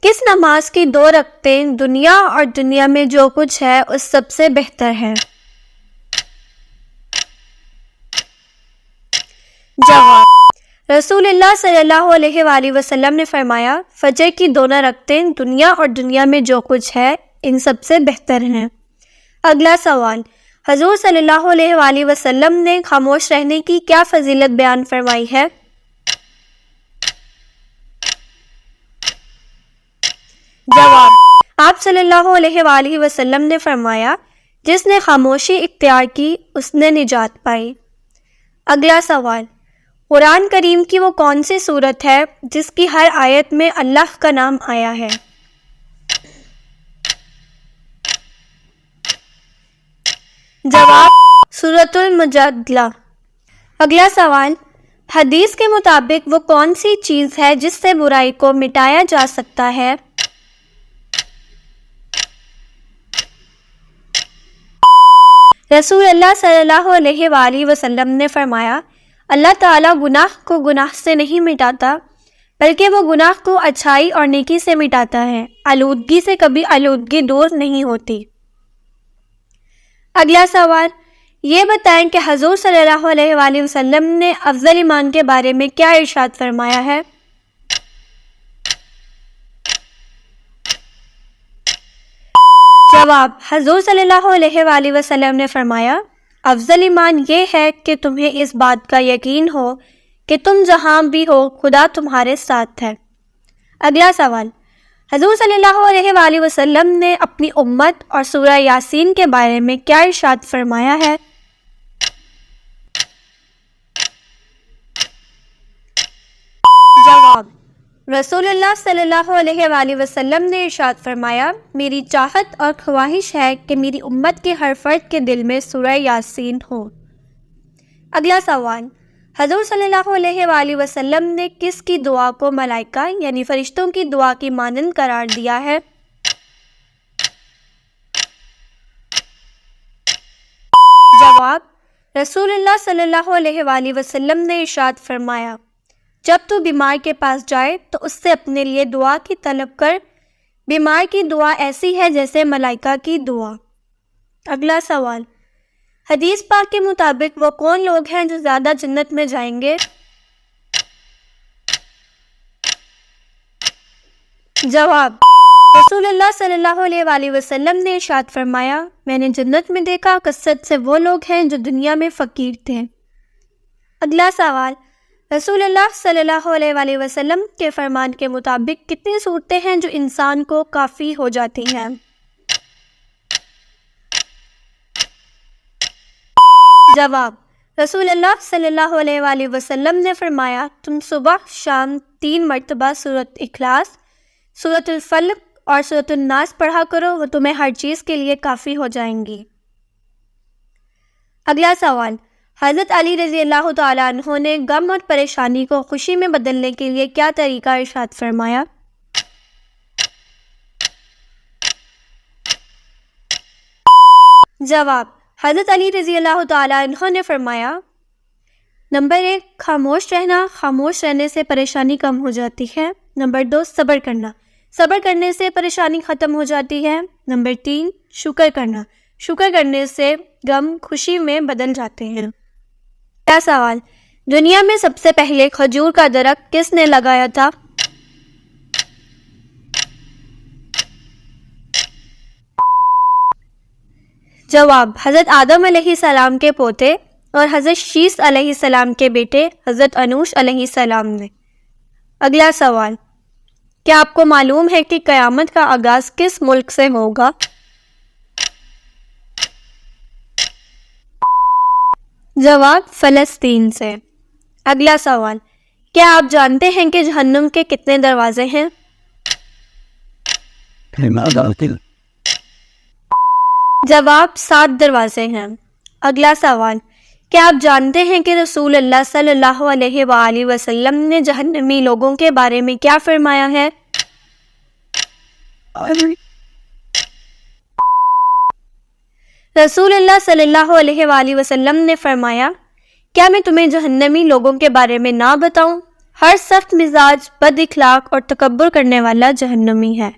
کس نماز کی 2 رکعتیں دنیا اور دنیا میں جو کچھ ہے اس سب سے بہتر ہیں؟ جواب، رسول اللہ صلی اللہ علیہ وآلہ وسلم نے فرمایا، فجر کی 2 رکعتیں دنیا اور دنیا میں جو کچھ ہے ان سب سے بہتر ہیں۔ اگلا سوال، حضور صلی اللہ علیہ وآلہ وسلم نے خاموش رہنے کی کیا فضیلت بیان فرمائی ہے؟ جواب، آپ صلی اللہ علیہ وآلہ وسلم نے فرمایا، جس نے خاموشی اختیار کی اس نے نجات پائی۔ اگلا سوال، قرآن کریم کی وہ کون سی سورت ہے جس کی ہر آیت میں اللہ کا نام آیا ہے؟ جواب، سورۃ المجادلہ۔ اگلا سوال، حدیث کے مطابق وہ کون سی چیز ہے جس سے برائی کو مٹایا جا سکتا ہے؟ رسول اللہ صلی اللہ علیہ وآلہ وسلم نے فرمایا، اللہ تعالیٰ گناہ کو گناہ سے نہیں مٹاتا بلکہ وہ گناہ کو اچھائی اور نیکی سے مٹاتا ہے، آلودگی سے کبھی آلودگی دور نہیں ہوتی۔ اگلا سوال، یہ بتائیں کہ حضور صلی اللہ علیہ وآلہ وسلم نے افضل ایمان کے بارے میں کیا ارشاد فرمایا ہے؟ جواب، حضور صلی اللہ علیہ وآلہ وسلم نے فرمایا، افضل ایمان یہ ہے کہ تمہیں اس بات کا یقین ہو کہ تم جہاں بھی ہو خدا تمہارے ساتھ ہے۔ اگلا سوال، حضور صلی اللہ علیہ وآلہ وسلم نے اپنی امت اور سورہ یاسین کے بارے میں کیا ارشاد فرمایا ہے؟ جواب، رسول اللہ صلی اللہ علیہ وآلہ وسلم نے ارشاد فرمایا، میری چاہت اور خواہش ہے کہ میری امت کے ہر فرد کے دل میں سورہ یاسین ہو۔ اگلا سوال، حضور صلی اللہ علیہ وآلہ وسلم نے کس کی دعا کو ملائکہ یعنی فرشتوں کی دعا کی مانند قرار دیا ہے؟ جواب، رسول اللہ صلی اللہ علیہ وآلہ وسلم نے ارشاد فرمایا، جب تو بیمار کے پاس جائے تو اس سے اپنے لیے دعا کی طلب کر، بیمار کی دعا ایسی ہے جیسے ملائکہ کی دعا۔ اگلا سوال، حدیث پاک کے مطابق وہ کون لوگ ہیں جو زیادہ جنت میں جائیں گے؟ جواب، رسول اللہ صلی اللہ علیہ وآلہ وسلم نے ارشاد فرمایا، میں نے جنت میں دیکھا کثرت سے وہ لوگ ہیں جو دنیا میں فقیر تھے۔ اگلا سوال، رسول اللہ صلی اللہ علیہ وآلہ وسلم کے فرمان کے مطابق کتنی صورتیں ہیں جو انسان کو کافی ہو جاتی ہیں؟ جواب، رسول اللہ صلی اللہ علیہ وآلہ وسلم نے فرمایا، تم صبح شام 3 مرتبہ سورۃ اخلاص، سورۃ الفلق اور سورۃ الناس پڑھا کرو، وہ تمہیں ہر چیز کے لیے کافی ہو جائیں گی۔ اگلا سوال، حضرت علی رضی اللہ تعالیٰ عنہ نے غم اور پریشانی کو خوشی میں بدلنے کے لیے کیا طریقہ ارشاد فرمایا؟ جواب، حضرت علی رضی اللہ تعالیٰ عنہ نے فرمایا، نمبر 1 خاموش رہنا، خاموش رہنے سے پریشانی کم ہو جاتی ہے۔ نمبر 2 صبر کرنا، صبر کرنے سے پریشانی ختم ہو جاتی ہے۔ نمبر 3 شکر کرنا، شکر کرنے سے غم خوشی میں بدل جاتے ہیں۔ کیا سوال، دنیا میں سب سے پہلے کھجور کا درخت کس نے لگایا تھا؟ جواب، حضرت آدم علیہ السلام کے پوتے اور حضرت شیس علیہ السلام کے بیٹے حضرت انوش علیہ السلام نے۔ اگلا سوال، کیا آپ کو معلوم ہے کہ قیامت کا آغاز کس ملک سے ہوگا؟ جواب، فلسطین سے۔ اگلا سوال، کیا آپ جانتے ہیں کہ جہنم کے کتنے دروازے ہیں؟ جواب، 7 دروازے ہیں۔ اگلا سوال، کیا آپ جانتے ہیں کہ رسول اللہ صلی اللہ علیہ وآلہ وسلم نے جہنمی لوگوں کے بارے میں کیا فرمایا ہے؟ رسول اللہ صلی اللہ علیہ وآلہ وسلم نے فرمایا، کیا میں تمہیں جہنمی لوگوں کے بارے میں نہ بتاؤں؟ ہر سخت مزاج، بد اخلاق اور تکبر کرنے والا جہنمی ہے۔